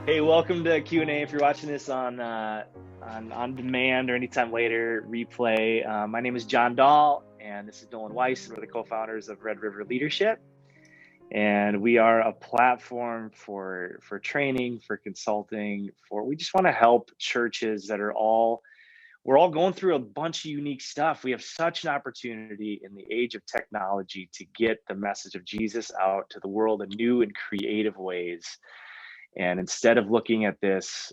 Hey, welcome to Q&A. If you're watching this on demand or anytime later replay, my name is John Dahl, and this is Nolan Weiss, and we're the co-founders of Red River Leadership. And we are a platform for training, for consulting, we just want to help churches that we're all going through a bunch of unique stuff. We have such an opportunity in the age of technology to get the message of Jesus out to the world in new and creative ways. And instead of looking at this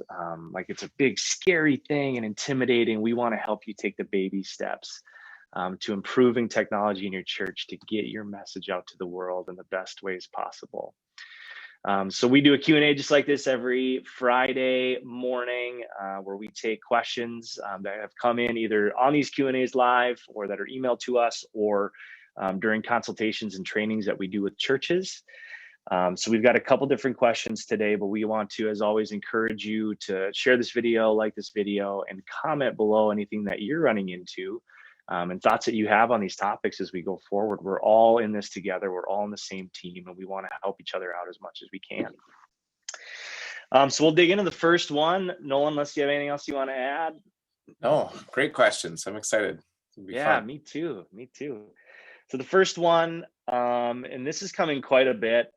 like it's a big, scary thing and intimidating, we want to help you take the baby steps to improving technology in your church to get your message out to the world in the best ways possible. So we do a Q&A just like this every Friday morning where we take questions that have come in either on these Q&As live or that are emailed to us or during consultations and trainings that we do with churches. So we've got a couple different questions today, but we want to, as always, encourage you to share this video, like this video, and comment below anything that you're running into and thoughts that you have on these topics as we go forward. We're all in this together. We're all in the same team, and we want to help each other out as much as we can. So we'll dig into the first one. Nolan, unless you have anything else you want to add? No, great questions. I'm excited. It'll be fun. Me too. So the first one, and this is coming quite a bit,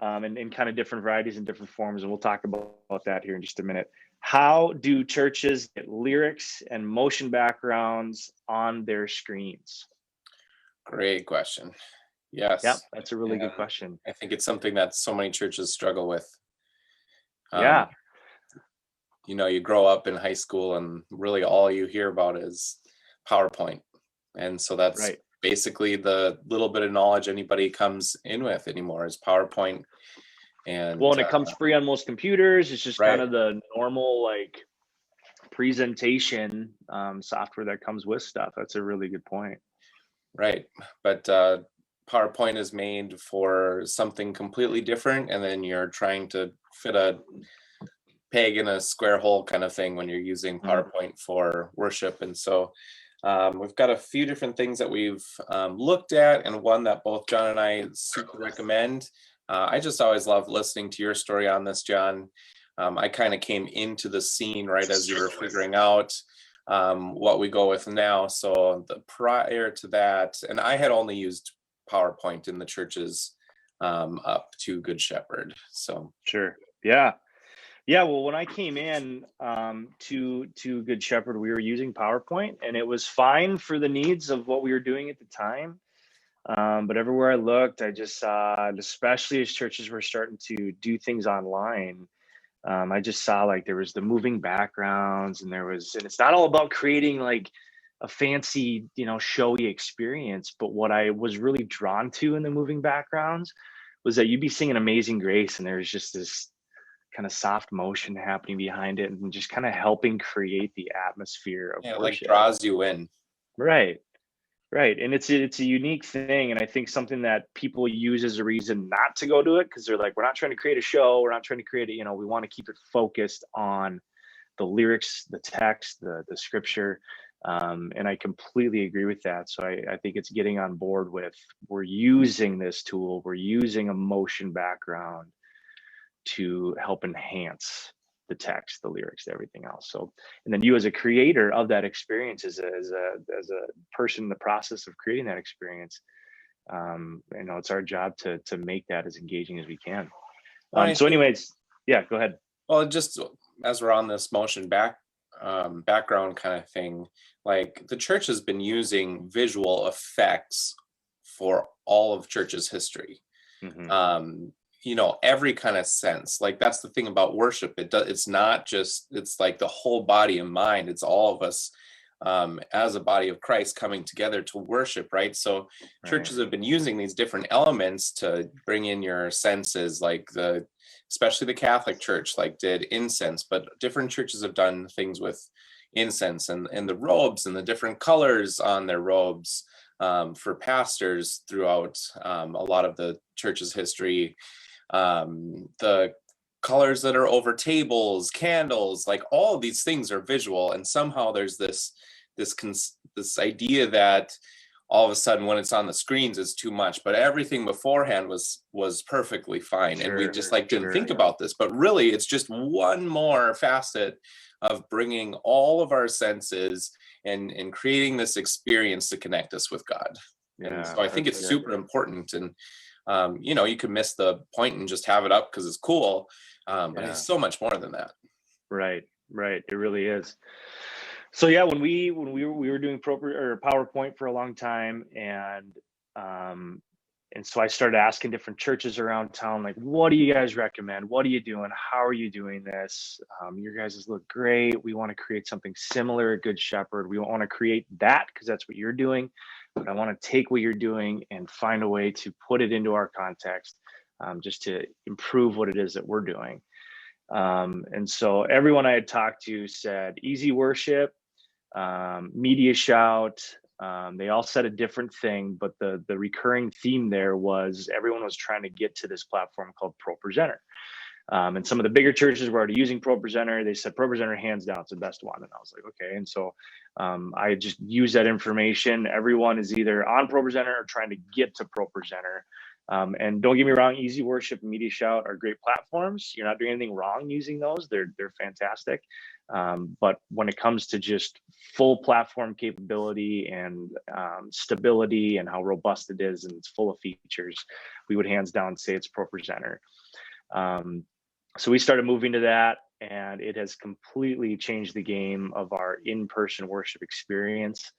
in kind of different varieties and different forms, and we'll talk about that here in just a minute. How do churches get lyrics and motion backgrounds on their screens? Great question. Yes. Yep, that's a really good question. I think it's something that so many churches struggle with. You know, you grow up in high school and really all you hear about is PowerPoint. And so that's right. Basically the little bit of knowledge anybody comes in with anymore is PowerPoint. And it comes free on most computers. It's just kind of the normal presentation software that comes with stuff. That's a really good point. Right. But PowerPoint is made for something completely different, and then you're trying to fit a peg in a square hole kind of thing when you're using PowerPoint for worship. And so we've got a few different things that we've looked at, and one that both John and I super recommend. I just always love listening to your story on this, John. I kind of came into the scene right as you were figuring out what we go with now. So prior to that, and I had only used PowerPoint in the churches up to Good Shepherd. So sure, yeah. Well, when I came in to Good Shepherd, we were using PowerPoint, and it was fine for the needs of what we were doing at the time. But everywhere I looked, I just saw, and especially as churches were starting to do things online, I just saw like there was the moving backgrounds, and it's not all about creating like a fancy, showy experience. But what I was really drawn to in the moving backgrounds was that you'd be singing Amazing Grace, and there's just this kind of soft motion happening behind it, and just kind of helping create the atmosphere of worship. Like draws you in. Right. And it's a unique thing, and I think something that people use as a reason not to go to it, because they're like, we're not trying to create a show, we're not trying to create it, we want to keep it focused on the lyrics, the text, the scripture, and I completely agree with that. So I think it's getting on board with, we're using this tool, we're using a motion background to help enhance the text, the lyrics, everything else. So, and then you as a creator of that experience, as a person in the process of creating that experience, it's our job to make that as engaging as we can. So anyways, yeah, go ahead. Well, just as we're on this motion background kind of thing, like the church has been using visual effects for all of church's history. Mm-hmm. Every kind of sense. Like that's the thing about worship. It's not just, it's like the whole body and mind. It's all of us as a body of Christ coming together to worship, right? So churches have been using these different elements to bring in your senses, like especially the Catholic Church, like did incense, but different churches have done things with incense and the robes and the different colors on their robes for pastors throughout a lot of the church's history. The colors that are over tables, candles, like all of these things are visual, and somehow there's this idea that all of a sudden when it's on the screens it's too much, but everything beforehand was perfectly fine. And we just like didn't think about this, but really it's just one more facet of bringing all of our senses and creating this experience to connect us with God. And so I think it's super important. And you know, you could miss the point and just have it up because it's cool, but it's so much more than that. Right, it really is. So yeah, when we were doing PowerPoint for a long time, and so I started asking different churches around town, like, what do you guys recommend? What are you doing? How are you doing this? Your guys look great. We want to create something similar at Good Shepherd. We want to create that because that's what you're doing. But I want to take what you're doing and find a way to put it into our context, just to improve what it is that we're doing. And so everyone I had talked to said Easy Worship, Media Shout. They all said a different thing, but the recurring theme there was everyone was trying to get to this platform called ProPresenter. And some of the bigger churches were already using ProPresenter. They said ProPresenter hands down, it's the best one. And I was like, okay. And so I just used that information. Everyone is either on ProPresenter or trying to get to ProPresenter. And don't get me wrong, Easy Worship and Media Shout are great platforms. You're not doing anything wrong using those. They're fantastic. But when it comes to just full platform capability and stability and how robust it is and it's full of features, we would hands down say it's ProPresenter. So we started moving to that, and it has completely changed the game of our in-person worship experience.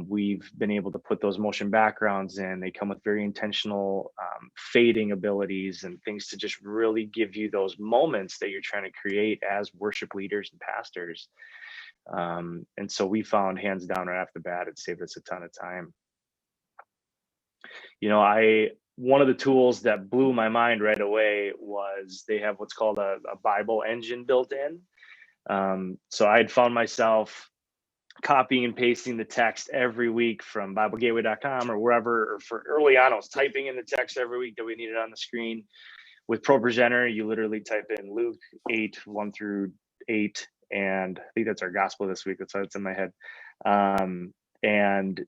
We've been able to put those motion backgrounds in. They come with very intentional fading abilities and things to just really give you those moments that you're trying to create as worship leaders and pastors. And so we found hands down right off the bat, it saved us a ton of time. You know, one of the tools that blew my mind right away was they have what's called a Bible engine built in. So I had found myself copying and pasting the text every week from BibleGateway.com or wherever, or for early on, I was typing in the text every week that we needed on the screen. With ProPresenter, you literally type in Luke 8, 1-8, and I think that's our gospel this week. That's why it's in my head. And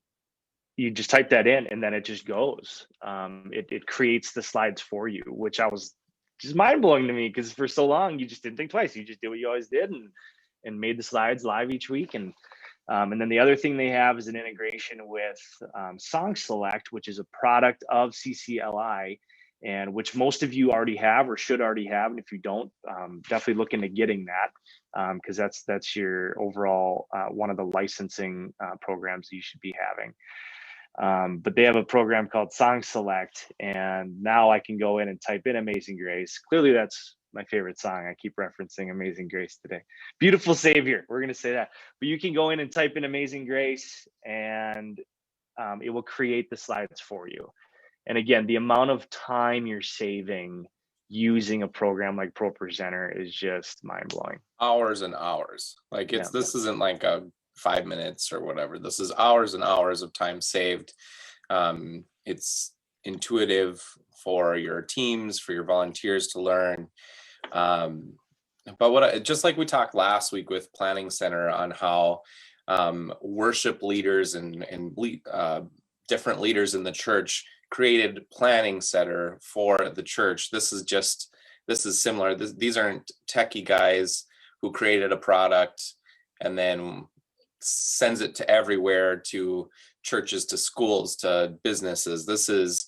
you just type that in and then it just goes. It creates the slides for you, which I was just mind blowing to me because for so long, you just didn't think twice. You just did what you always did and made the slides live each week. And then the other thing they have is an integration with Song Select, which is a product of CCLI, and which most of you already have or should already have. And if you don't, definitely look into getting that because that's your overall one of the licensing programs that you should be having. But they have a program called Song Select, and now I can go in and type in Amazing Grace. Clearly, that's my favorite song. I keep referencing Amazing Grace today. Beautiful Savior, we're going to say that. But you can go in and type in Amazing Grace, and it will create the slides for you. And again, the amount of time you're saving using a program like ProPresenter is just mind-blowing. Hours and hours. Like this isn't like a 5 minutes or whatever. This is hours and hours of time saved. It's intuitive for your teams, for your volunteers to learn. But just like we talked last week with Planning Center on how worship leaders and different leaders in the church created Planning Center for the church. This is similar. These aren't techie guys who created a product and then sends it to everywhere, to churches, to schools, to businesses. This is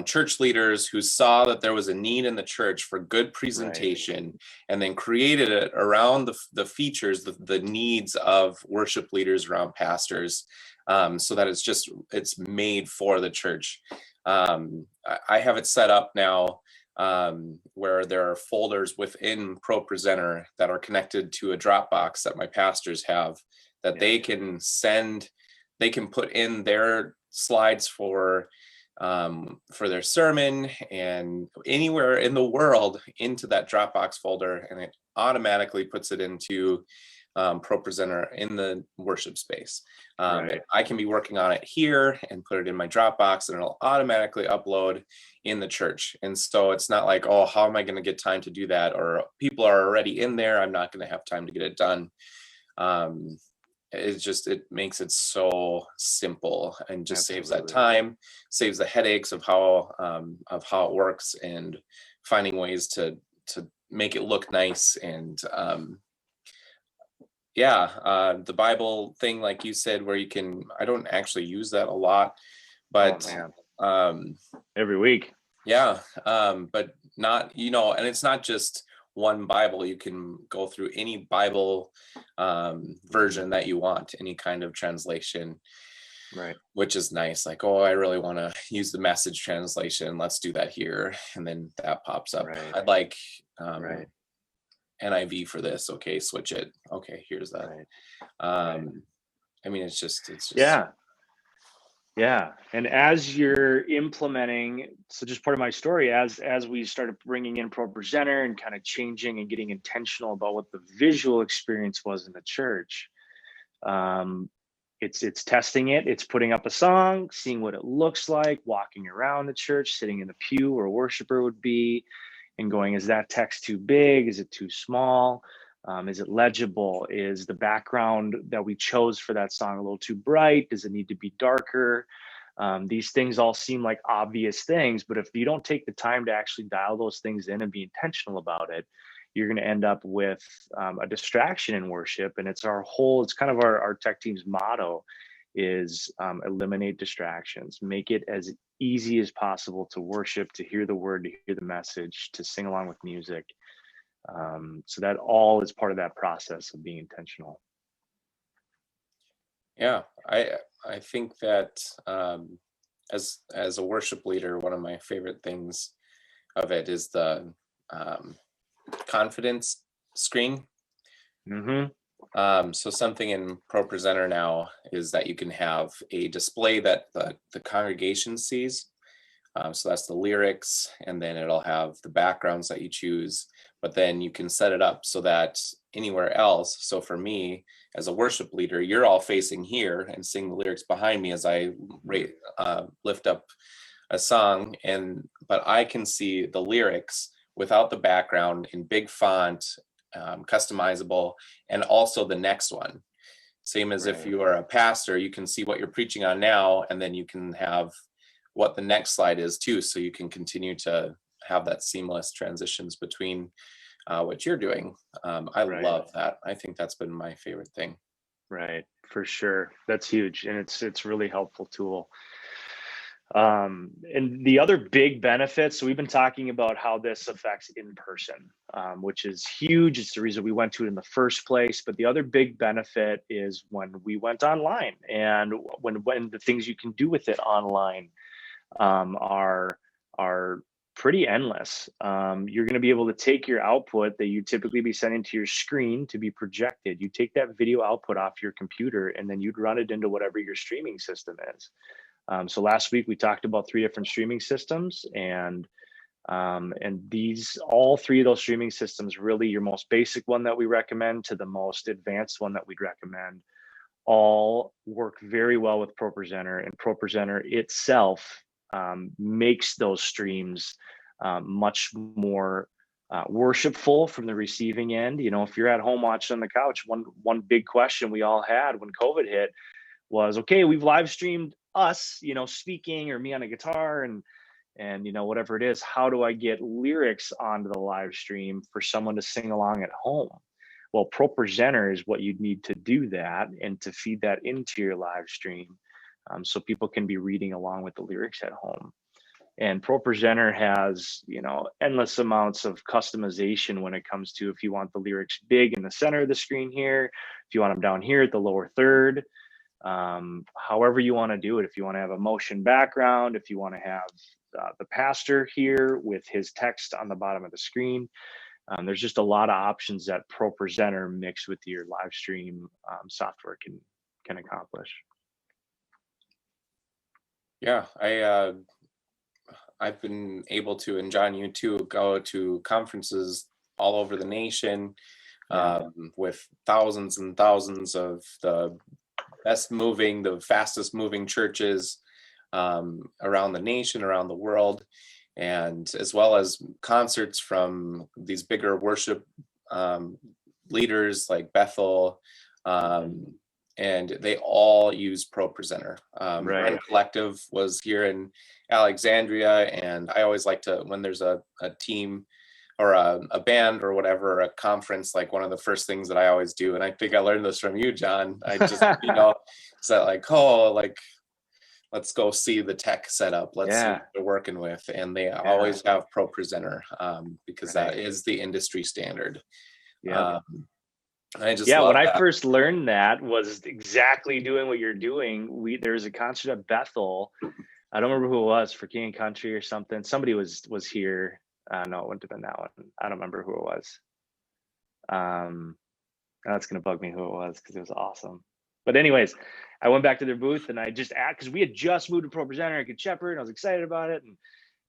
church leaders who saw that there was a need in the church for good presentation, and then created it around the features, the needs of worship leaders around pastors, so that it's made for the church. I have it set up now where there are folders within ProPresenter that are connected to a Dropbox that my pastors have, that they can put in their slides for their sermon and anywhere in the world into that Dropbox folder, and it automatically puts it into ProPresenter in the worship space. I can be working on it here and put it in my Dropbox, and it'll automatically upload in the church. And so it's not like, oh, how am I going to get time to do that? Or people are already in there, I'm not going to have time to get it done. it makes it so simple and just saves that Absolutely. time, saves the headaches of how it works, and finding ways to make it look nice. And yeah, the Bible thing, like you said, where you can, I don't actually use that a lot, Oh but man, um every week. yeah, but not, and it's not just one Bible. You can go through any Bible Mhm. version that you want, any kind of translation, Right. which is nice. Like, oh, I really want to use the Message translation. Let's do that here. And then that pops up. Right. I'd like Right. NIV for this. Okay, switch it. Okay, here's that. Right. Right. Um, I mean, it's just Yeah. Yeah. And as you're implementing, so just part of my story, as we started bringing in ProPresenter and kind of changing and getting intentional about what the visual experience was in the church, um, it's testing it, it's putting up a song, seeing what it looks like, walking around the church, sitting in the pew where a worshiper would be, and going, is that text too big? Is it too small? Is it legible? Is the background that we chose for that song a little too bright? Does it need to be darker? These things all seem like obvious things, but if you don't take the time to actually dial those things in and be intentional about it, you're going to end up with a distraction in worship. And it's kind of our tech team's motto is eliminate distractions, make it as easy as possible to worship, to hear the word, to hear the message, to sing along with music. So that all is part of that process of being intentional. yeah. I think that as a worship leader, one of my favorite things of it is the um, confidence screen. Hmm. So something in ProPresenter now is that you can have a display that the congregation sees. So that's the lyrics, and then it'll have the backgrounds that you choose. But then you can set it up so that anywhere else. So for me, as a worship leader, you're all facing here and seeing the lyrics behind me as I lift up a song, but I can see the lyrics without the background in big font, customizable, and also the next one. Same as if Right. you are a pastor, you can see what you're preaching on now, and then you can have what the next slide is too, so you can continue to have that seamless transitions between what you're doing. I Right. love that. I think that's been my favorite thing. Right. For sure. That's huge. And it's really helpful tool. And the other big benefits, so we've been talking about how this affects in person, which is huge. It's the reason we went to it in the first place. But the other big benefit is when we went online, and when the things you can do with it online are pretty endless. You're going to be able to take your output that you typically be sending to your screen to be projected. You take that video output off your computer, and then you'd run it into whatever your streaming system is. So last week we talked about 3 different streaming systems, and these all 3 of those streaming systems, really your most basic one that we recommend to the most advanced one that we'd recommend, all work very well with ProPresenter, and ProPresenter itself makes those streams much more worshipful from the receiving end. You know, if you're at home watching on the couch, one big question we all had when COVID hit was, okay, we've live streamed us, speaking, or me on a guitar, and whatever it is, how do I get lyrics onto the live stream for someone to sing along at home? Well, ProPresenter is what you'd need to do that and to feed that into your live stream, so people can be reading along with the lyrics at home. And ProPresenter has, endless amounts of customization when it comes to if you want the lyrics big in the center of the screen here, if you want them down here at the lower third, however you want to do it. If you want to have a motion background, if you want to have the pastor here with his text on the bottom of the screen, there's just a lot of options that ProPresenter mixed with your live stream software can accomplish. Yeah, I've been able to, and John, you too, go to conferences all over the nation, Yeah. with thousands and thousands of the the fastest moving churches around the nation, around the world, and as well as concerts from these bigger worship leaders like Bethel, Mhm. um, and they all use ProPresenter. Right. Run Collective was here in Alexandria, and I always like to, when there's a team or a band or whatever, a conference, like one of the first things that I always do, and I think I learned this from you, John. I just, is that like, oh, like, let's go see the tech setup. Let's see what they're working with. And they always have ProPresenter because that is the industry standard. Yeah. I just love when that. I first learned that was exactly doing what you're doing. There was a concert at Bethel. I don't remember who it was, for King and Country or something. Somebody was here. No, it wouldn't have been that one. I don't remember who it was. That's gonna bug me who it was because it was awesome. But anyways, I went back to their booth and I just asked, because we had just moved to ProPresenter at Good Shepherd and I was excited about it.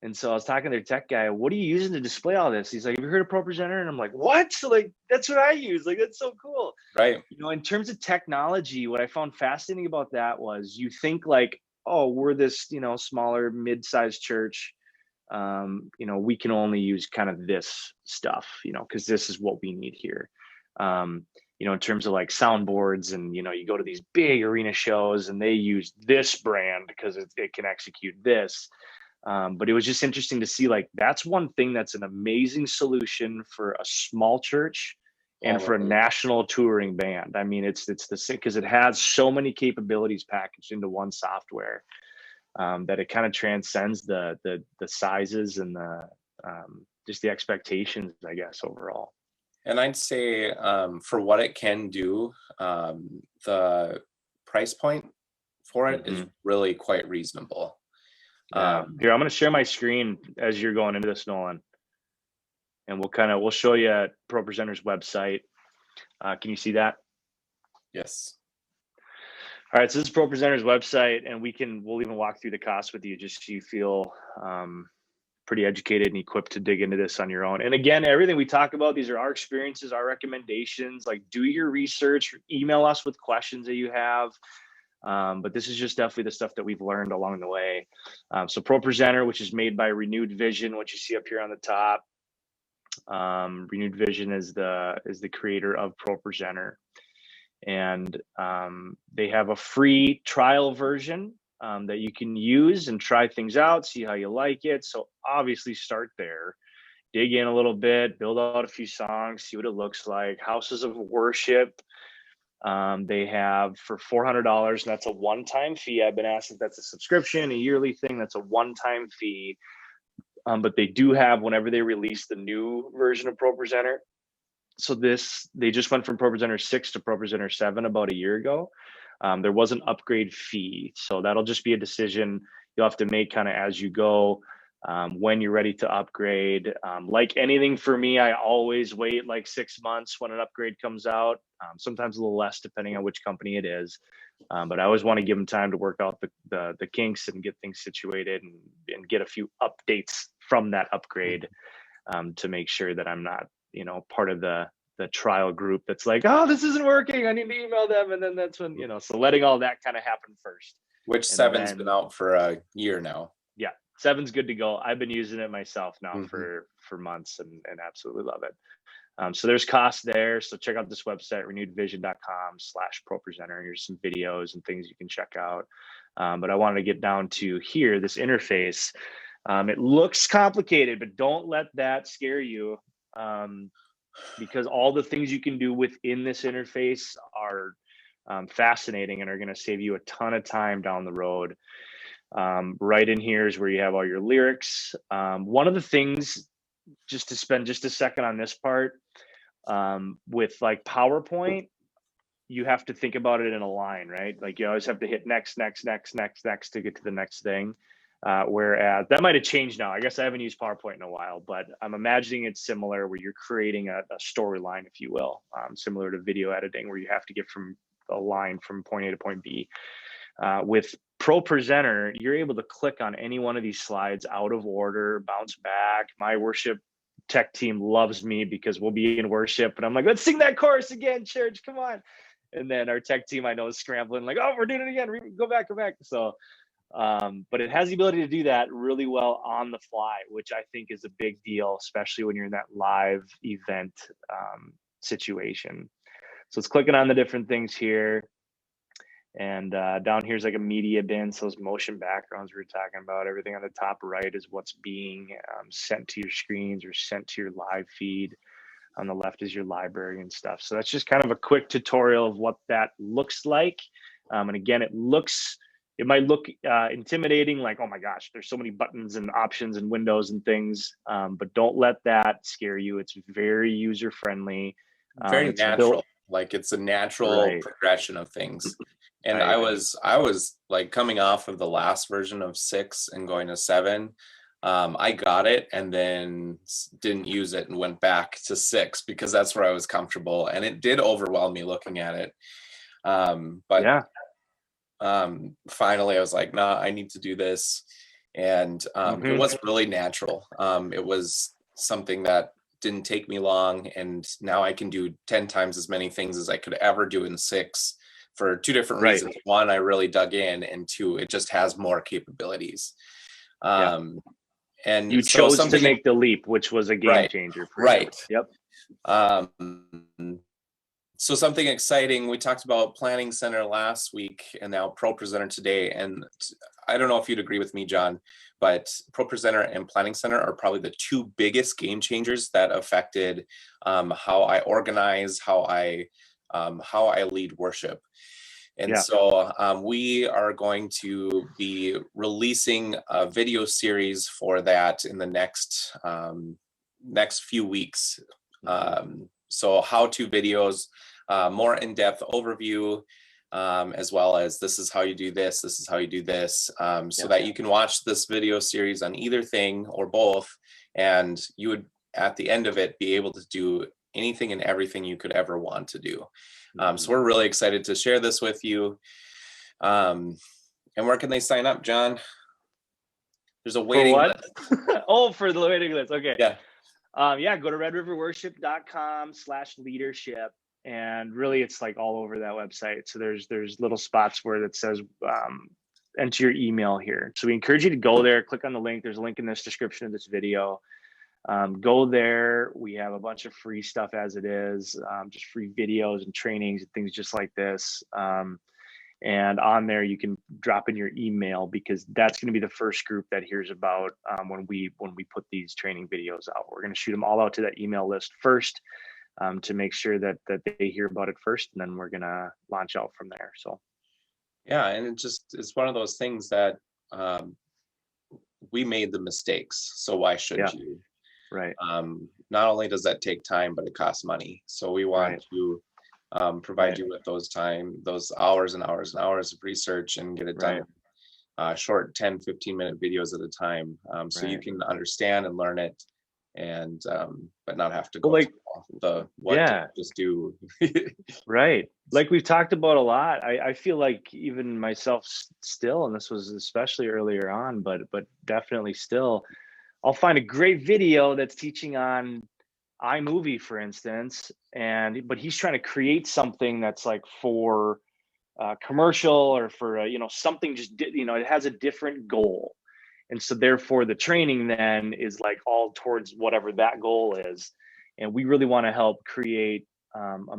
And so I was talking to their tech guy, what are you using to display all this? He's like, have you heard of ProPresenter? And I'm like, what? So like, that's what I use. Like, that's so cool. Right. In terms of technology, what I found fascinating about that was you think like, oh, we're this, smaller, mid-sized church. We can only use kind of this stuff, because this is what we need here. In terms of like soundboards and, you go to these big arena shows and they use this brand because it can execute this. But it was just interesting to see, like, that's one thing that's an amazing solution for a small church and for a national touring band. I mean, it's the same because it has so many capabilities packaged into one software that it kind of transcends the sizes and the just the expectations, I guess, overall. And I'd say for what it can do, the price point for it is really quite reasonable. Here, I'm going to share my screen as you're going into this, Nolan, and we'll show you at ProPresenter's website. Can you see that? Yes. All right, so this is ProPresenter's website, and we'll even walk through the costs with you just so you feel pretty educated and equipped to dig into this on your own. And again, everything we talk about, these are our experiences, our recommendations. Like, do your research, email us with questions that you have. But this is just definitely the stuff that we've learned along the way. So ProPresenter, which is made by Renewed Vision, what you see up here on the top. Renewed Vision is the creator of ProPresenter, and they have a free trial version that you can use and try things out, see how you like it. So obviously start there, dig in a little bit, build out a few songs, see what it looks like. Houses of Worship, they have for $400, and that's a one-time fee. I've been asked if that's a subscription, a yearly thing. That's a one-time fee. But they do have, whenever they release the new version of ProPresenter. So they just went from ProPresenter 6 to ProPresenter 7 about a year ago. There was an upgrade fee. So that'll just be a decision you'll have to make kind of as you go. When you're ready to upgrade. Like anything for me, I always wait like 6 months when an upgrade comes out, sometimes a little less depending on which company it is. But I always want to give them time to work out the kinks and get things situated and get a few updates from that upgrade to make sure that I'm not, part of the trial group that's like, oh, this isn't working, I need to email them. And then that's when, so letting all that kind of happen first. Which 7's been out for a year now. Yeah. 7's good to go. I've been using it myself now for months and absolutely love it. So there's costs there. So check out this website, renewedvision.com/ProPresenter. Here's some videos and things you can check out. But I wanted to get down to here, this interface. It looks complicated, but don't let that scare you, because all the things you can do within this interface are fascinating and are going to save you a ton of time down the road. Right in here is where you have all your lyrics. One of the things, just to spend just a second on this part, with like PowerPoint, you have to think about it in a line, right? Like you always have to hit next to get to the next thing. Whereas that might have changed now. I guess I haven't used PowerPoint in a while, but I'm imagining it's similar where you're creating a storyline, if you will, similar to video editing where you have to get from a line from point A to point B. With ProPresenter, you're able to click on any one of these slides out of order, bounce back. My worship tech team loves me because we'll be in worship and I'm like, let's sing that chorus again, church, come on. And then our tech team I know is scrambling like, oh, we're doing it again, go back. So, but it has the ability to do that really well on the fly, which I think is a big deal, especially when you're in that live event situation. So it's clicking on the different things here. And down here's like a media bin. So those motion backgrounds we were talking about, everything on the top right is what's being sent to your screens or sent to your live feed. On the left is your library and stuff. So that's just kind of a quick tutorial of what that looks like. And again, it might look intimidating, like, oh my gosh, there's so many buttons and options and windows and things. But don't let that scare you. It's very user friendly. Very natural. Like it's a natural progression of things. And I was like coming off of the last version of 6 and going to 7. I got it and then didn't use it and went back to 6 because that's where I was comfortable, and it did overwhelm me looking at it. But finally I was like, nah, I need to do this. And it was really natural. It was something that didn't take me long, and now I can do 10 times as many things as I could ever do in 6 for 2 different reasons. One, I really dug in, and 2, it just has more capabilities. And you chose to make the leap, which was a game changer for you. Yep. So something exciting, we talked about Planning Center last week and now ProPresenter today. And I don't know if you'd agree with me, John, but ProPresenter and Planning Center are probably the 2 biggest game changers that affected how I organize, how I lead worship. And so we are going to be releasing a video series for that in the next few weeks. So how-to videos, more in-depth overview, as well as this is how you do this, this is how you do this, so that you can watch this video series on either thing or both, and you would, at the end of it, be able to do anything and everything you could ever want to do. So we're really excited to share this with you. And where can they sign up, John? There's a waiting list. For the waiting list. Okay. Yeah. Go to redriverworship.com/leadership. And really it's like all over that website. So there's little spots where it says enter your email here. So we encourage you to go there, click on the link. There's a link in this description of this video. Go there. We have a bunch of free stuff as it is, just free videos and trainings and things just like this. And on there, you can drop in your email, because that's going to be the first group that hears about when we put these training videos out. We're going to shoot them all out to that email list first, to make sure that they hear about it first, and then we're going to launch out from there. So, yeah, and it's one of those things that we made the mistakes. So why should you? Right. Not only does that take time, but it costs money. So we want to provide you with those hours and hours and hours of research and get it done. Short 10, 15-minute videos at a time. So you can understand and learn it, and but not have to go just do. Right. Like we've talked about a lot. I feel like even myself still, and this was especially earlier on, but definitely still, I'll find a great video that's teaching on iMovie, for instance, but he's trying to create something that's like for commercial or for something it has a different goal, and so therefore the training then is like all towards whatever that goal is. And we really want to help create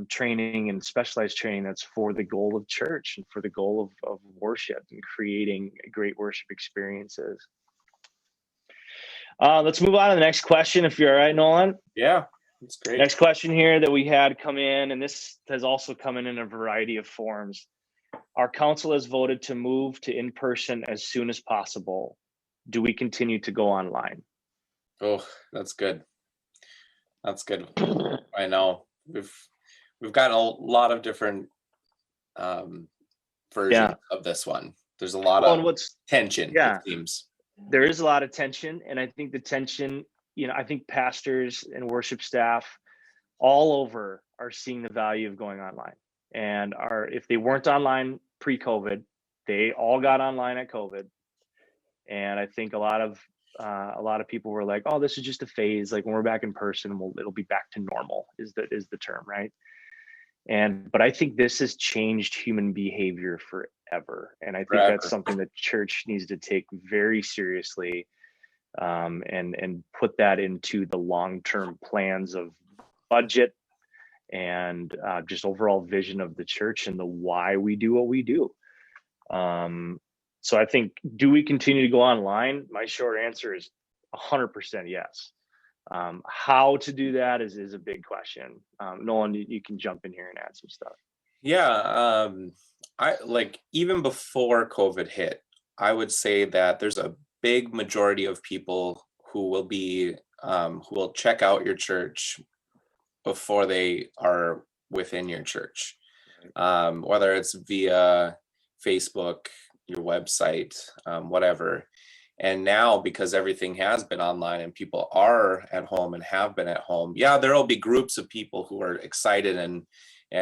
training and specialized training that's for the goal of church and for the goal of worship and creating great worship experiences. Let's move on to the next question, if you're all right, Nolan. Yeah, that's great. Next question here that we had come in, and this has also come in a variety of forms. Our council has voted to move to in-person as soon as possible. Do we continue to go online? Oh, that's good. That's good. I know we've gotten a lot of different versions of this one. There's a lot of tension. Yeah. It seems. There is a lot of tension, and I think the tension, I think pastors and worship staff all over are seeing the value of going online, and if they weren't online pre-COVID, they all got online at COVID. And I think a lot of people were like, oh, this is just a phase. Like when we're back in person, it'll be back to normal is the term, right? But I think this has changed human behavior forever. And I think that's something that church needs to take very seriously, and put that into the long-term plans of budget and just overall vision of the church and the why we do what we do. So I think, do we continue to go online? My short answer is 100% yes. How to do that is a big question. Nolan, you can jump in here and add some stuff. Yeah, I like even before COVID hit, I would say that there's a big majority of people who will check out your church before they are within your church, whether it's via Facebook, your website, whatever. And now, because everything has been online and people are at home and have been at home, yeah, there will be groups of people who are excited, and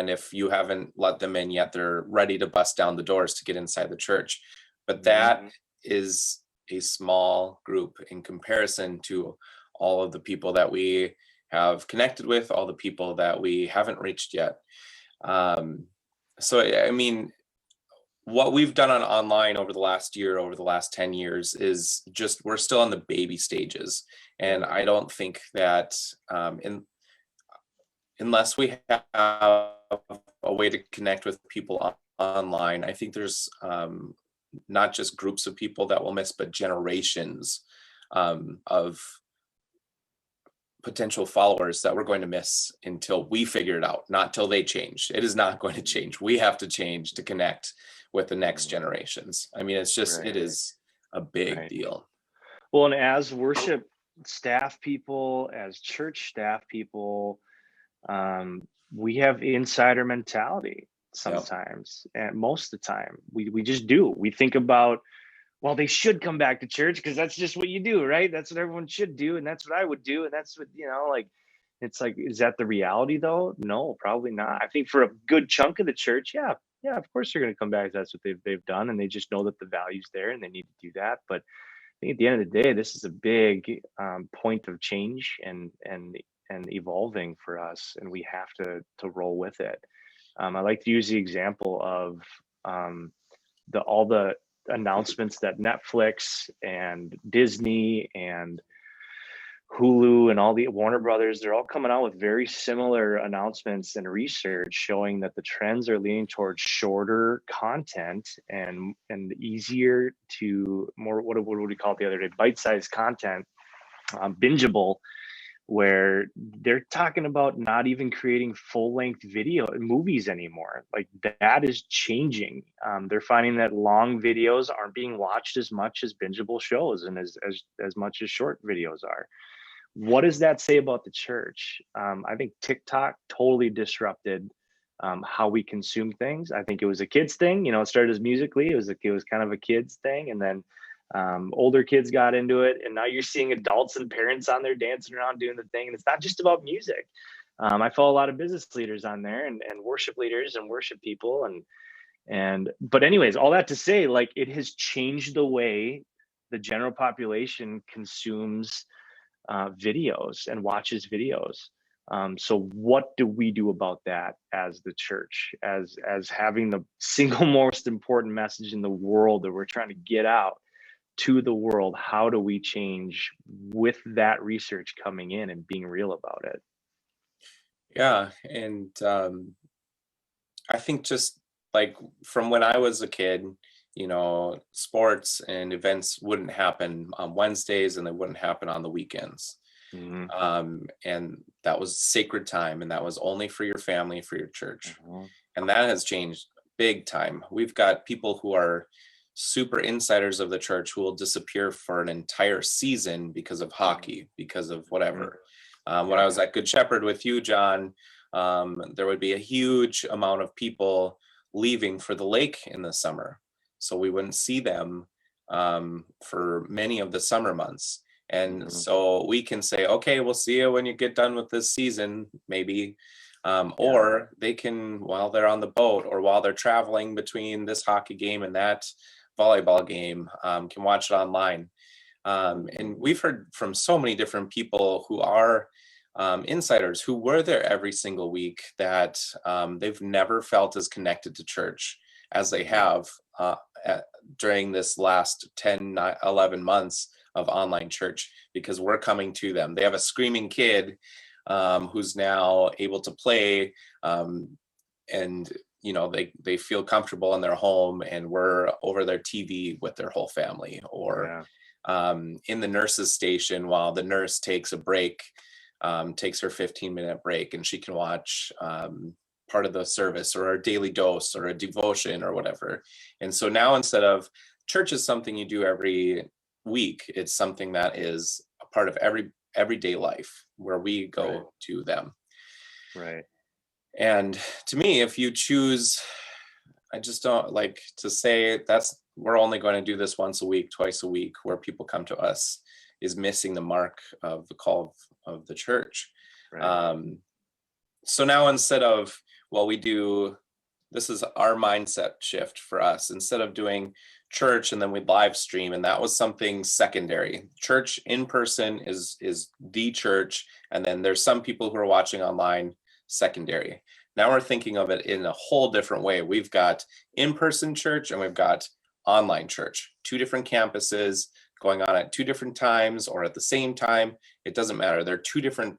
if you haven't let them in yet, they're ready to bust down the doors to get inside the church. But that is a small group in comparison to all of the people that we have connected with, all the people that we haven't reached yet. So, I mean, what we've done on online over the last year, over the last 10 years is just, we're still on the baby stages. And I don't think that unless we have a way to connect with people online, I think there's not just groups of people that will miss, but generations of potential followers that we're going to miss until we figure it out, not till they change. It is not going to change. We have to change to connect with the next generations. I mean, it's just, it is a big deal. Well, and as worship staff people, as church staff people, we have insider mentality sometimes, and most of the time we just do. We think about, well, they should come back to church because that's just what you do, right? That's what everyone should do, and that's what I would do, and that's what, like, it's like, is that the reality though? No, probably not. I think for a good chunk of the church, yeah, of course they're going to come back. That's what they've done, and they just know that the value's there and they need to do that. But I think at the end of the day, this is a big point of change and evolving for us, and we have to roll with it. I like to use the example of all the announcements that Netflix and Disney and Hulu and all the Warner Brothers, they're all coming out with very similar announcements and research showing that the trends are leaning towards shorter content and easier to more, what would we call it the other day, bite-sized content, bingeable, where they're talking about not even creating full-length video movies anymore. Like, that is changing. They're finding that long videos aren't being watched as much as bingeable shows and as much as short videos are. What does that say about the church? I think TikTok totally disrupted how we consume things. I think it was a kids thing. It started as Musical.ly. It was kind of a kids thing, and then older kids got into it, and now you're seeing adults and parents on there dancing around doing the thing. And it's not just about music. I follow a lot of business leaders on there and worship leaders and worship people, but anyways, all that to say, like, it has changed the way the general population consumes videos and watches videos. So what do we do about that as the church, as having the single most important message in the world that we're trying to get out to the world? How do we change with that research coming in and being real about it? Yeah, and I think just like from when I was a kid, sports and events wouldn't happen on Wednesdays and they wouldn't happen on the weekends. And that was sacred time, and that was only for your family, for your church. And that has changed big time. We've got people who are super insiders of the church who will disappear for an entire season because of hockey, because of whatever. When I was at Good Shepherd with you, John, there would be a huge amount of people leaving for the lake in the summer. So we wouldn't see them for many of the summer months. And so we can say, okay, we'll see you when you get done with this season, maybe. Or they can, while they're on the boat or while they're traveling between this hockey game and that volleyball game, can watch it online. And we've heard from so many different people who are insiders who were there every single week that they've never felt as connected to church as they have during this last 10, 11 months of online church, because we're coming to them. They have a screaming kid who's now able to play and they feel comfortable in their home and we're over their TV with their whole family, or in the nurse's station while the nurse takes a break, takes her 15-minute break, and she can watch part of the service or a daily dose or a devotion or whatever. And so now, instead of church is something you do every week, it's something that is a part of everyday life where we go to them. Right. And to me, if you choose, I just don't like to say we're only going to do this once a week, twice a week, where people come to us, is missing the mark of the call of the church. Right. So now, instead of, this is our mindset shift for us. Instead of doing church and then we live stream, and that was something secondary. Church in person is the church, and then there's some people who are watching online, secondary. Now we're thinking of it in a whole different way. We've got in-person church and we've got online church, 2 different campuses going on at 2 different times or at the same time. It doesn't matter. They're two different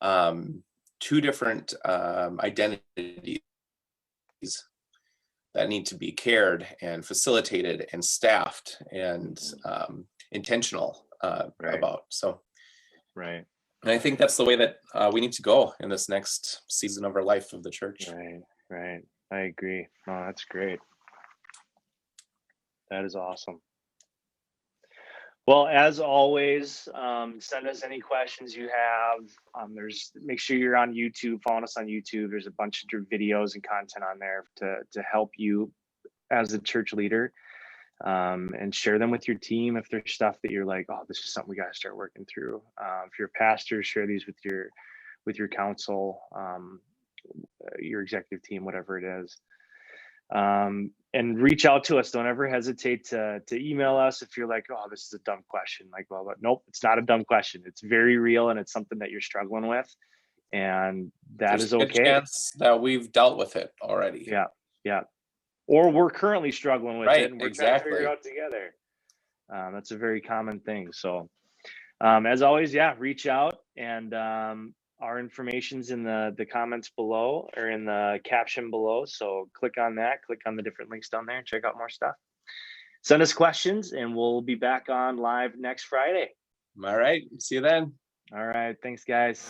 identities that need to be cared and facilitated and staffed and intentional about. So, right. And I think that's the way that we need to go in this next season of our life of the church. Right. I agree. Oh, that's great. That is awesome. Well, as always, send us any questions you have. Make sure you're on YouTube, following us on YouTube. There's a bunch of videos and content on there to help you as a church leader, and share them with your team if there's stuff that you're like, oh, this is something we got to start working through. If you're a pastor, share these with your council, your executive team, whatever it is. And reach out to us. Don't ever hesitate to email us if you're like, oh, this is a dumb question. Like, well, but nope, it's not a dumb question. It's very real, and it's something that you're struggling with, and there's okay. There's a chance that we've dealt with it already. Yeah. Or we're currently struggling with it, and we're trying to figure it out together. That's a very common thing. So, as always, reach out, and our information's in the comments below, or in the caption below. So click on that, click on the different links down there, and check out more stuff. Send us questions, and we'll be back on live next Friday. All right. See you then. All right. Thanks, guys.